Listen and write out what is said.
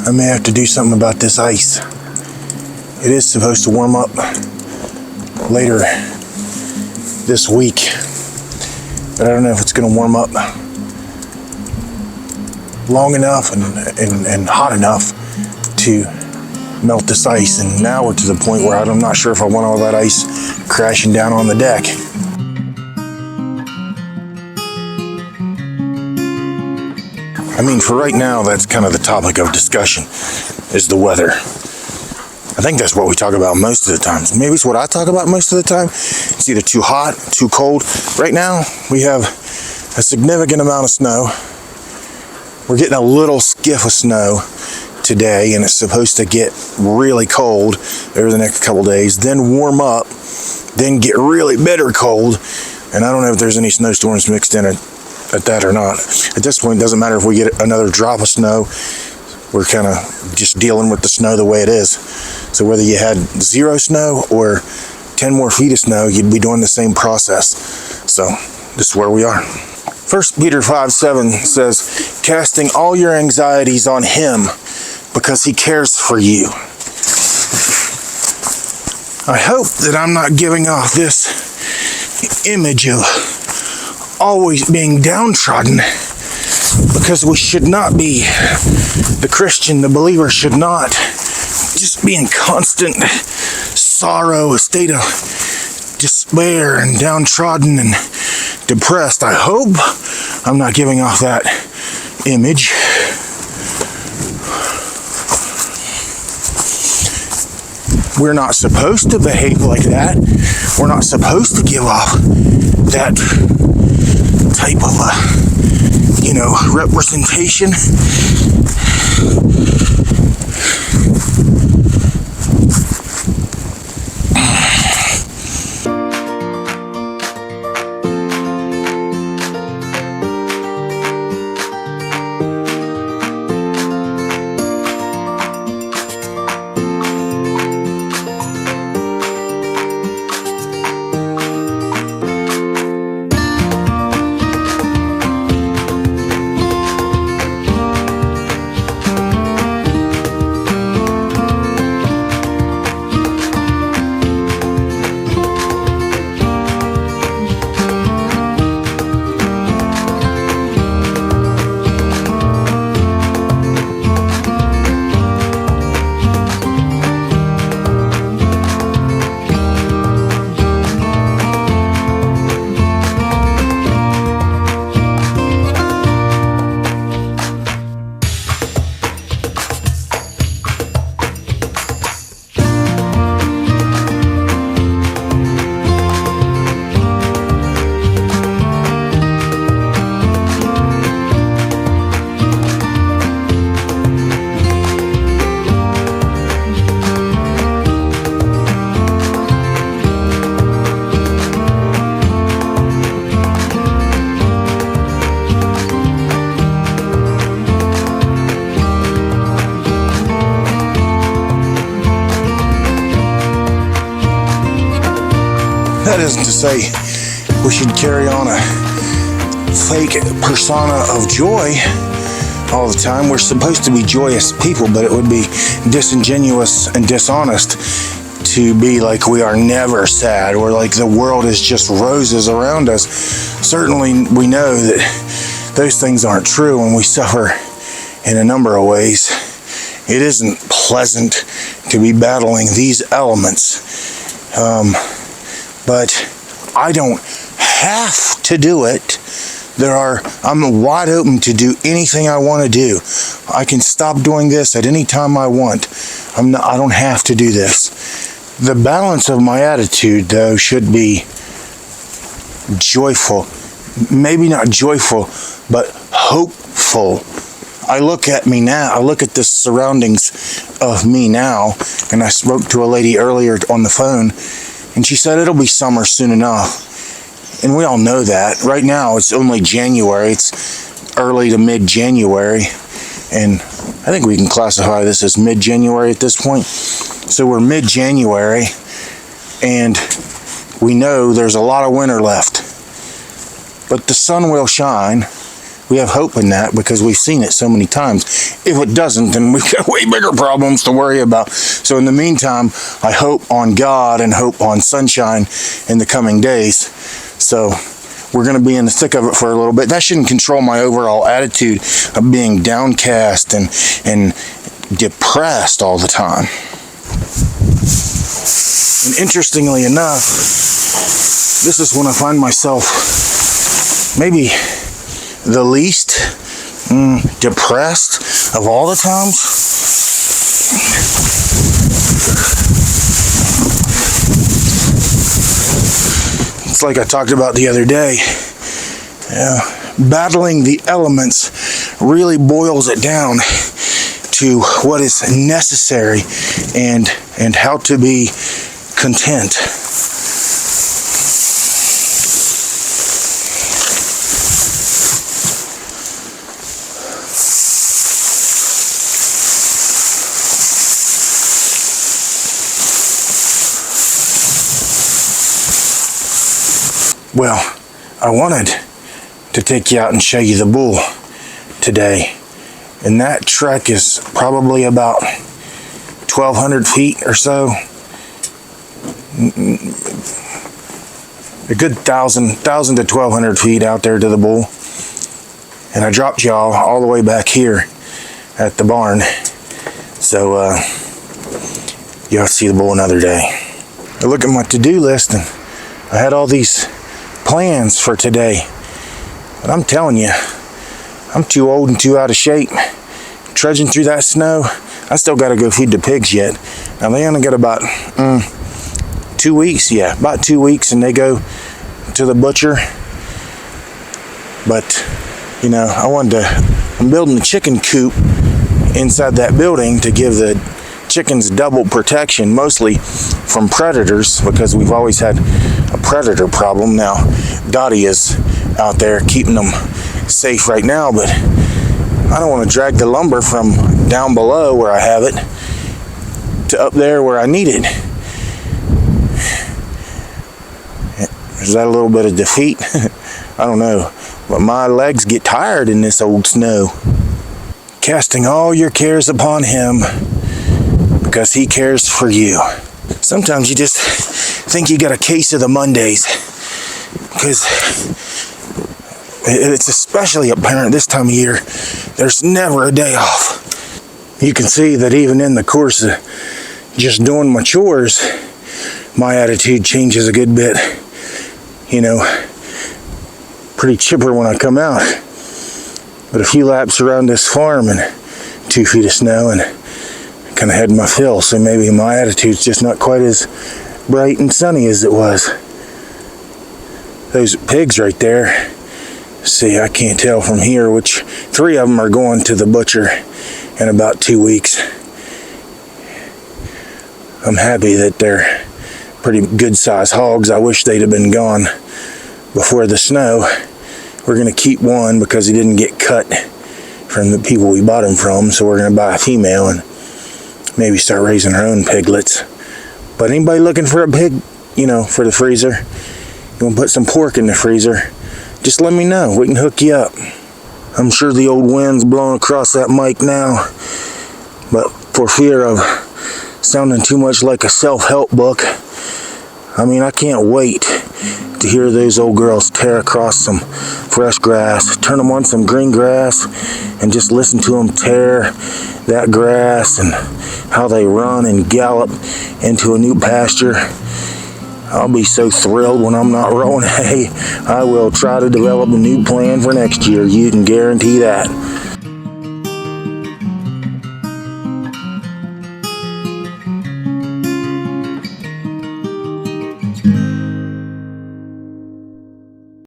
I may have to do something about this ice. It is supposed to warm up later this week, but I don't know if it's going to warm up long enough and hot enough to melt this ice. And now we're to the point where I'm not sure if I want all that ice crashing down on the deck. I mean, for right now, that's kind of the topic of discussion, is the weather. I think that's what we talk about most of the time. Maybe it's what I talk about most of the time. It's either too hot, too cold. Right now, we have a significant amount of snow. We're getting a little skiff of snow today, and it's supposed to get really cold over the next couple days, then warm up, then get really bitter cold. And I don't know if there's any snowstorms mixed in at that or not. At this point, it doesn't matter if we get another drop of snow. We're kind of just dealing with the snow the way it is. So whether you had 0 snow or 10 more feet of snow, you'd be doing the same process. So this is where we are. 1 Peter 5:7 says, casting all your anxieties on him because he cares for you. I hope that I'm not giving off this image of always being downtrodden, because we should not be. The Christian, the believer, should not just be in constant sorrow, a state of despair and downtrodden and depressed. I hope I'm not giving off that image. We're not supposed to behave like that. We're not supposed to give off that type of representation. That isn't to say we should carry on a fake persona of joy all the time. We're supposed to be joyous people, but it would be disingenuous and dishonest to be like we are never sad, or like the world is just roses around us. Certainly we know that those things aren't true, and we suffer in a number of ways. It isn't pleasant to be battling these elements. But I don't have to do it. I'm wide open to do anything I want to do. I can stop doing this at any time I want. I don't have to do this. The balance of my attitude, though, should be joyful. Maybe not joyful, but hopeful. I look at me now. I look at the surroundings of me now, and I spoke to a lady earlier on the phone, and she said it'll be summer soon enough. And we all know that. Right now, it's only January. It's early to mid-January. And I think we can classify this as mid-January at this point. So we're mid-January, and we know there's a lot of winter left. But the sun will shine. we have hope in that because we've seen it so many times. If it doesn't, then we've got way bigger problems to worry about. So in the meantime, I hope on God and hope on sunshine in the coming days. So we're going to be in the thick of it for a little bit. That shouldn't control my overall attitude of being downcast and depressed all the time. And interestingly enough, this is when I find myself maybe the least depressed of all the times. It's like I talked about the other day. Battling the elements really boils it down to what is necessary and how to be content. Well, I wanted to take you out and show you the bull today. And that trek is probably about 1,200 feet or so. A good 1,000 to 1,200 feet out there to the bull. And I dropped y'all all the way back here at the barn. So you'll see the bull another day. I look at my to-do list and I had all these plans for today. But I'm telling you, I'm too old and too out of shape. Trudging through that snow. I still got to go feed the pigs yet. Now they only got about 2 weeks. Yeah, about 2 weeks, and they go to the butcher. But you know, I'm building a chicken coop inside that building to give the chickens double protection, mostly from predators, because we've always had a predator problem. Now Dottie is out there keeping them safe right now, but I don't want to drag the lumber from down below where I have it to up there where I need it. Is that a little bit of defeat? I don't know, but my legs get tired in this old snow. Casting all your cares upon him because he cares for you. Sometimes you just think you got a case of the Mondays, because it's especially apparent this time of year. There's never a day off. You can see that even in the course of just doing my chores, my attitude changes a good bit. You know, pretty chipper when I come out. But a few laps around this farm and 2 feet of snow and kind of had my fill. So maybe my attitude's just not quite as bright and sunny as it was. Those pigs right there. See, I can't tell from here which 3 of them are going to the butcher in about 2 weeks. I'm happy that they're pretty good sized hogs. I wish they'd have been gone before the snow. We're going to keep one because he didn't get cut from the people we bought him from. So we're going to buy a female and maybe start raising our own piglets. But anybody looking for a pig, you know, for the freezer, you want to put some pork in the freezer, just let me know. We can hook you up. I'm sure the old wind's blowing across that mic now, but for fear of sounding too much like a self-help book, I mean, I can't wait to hear those old girls tear across some fresh grass, turn them on some green grass, and just listen to them tear that grass and how they run and gallop into a new pasture. I'll be so thrilled when I'm not rolling hay. I will try to develop a new plan for next year. You can guarantee that.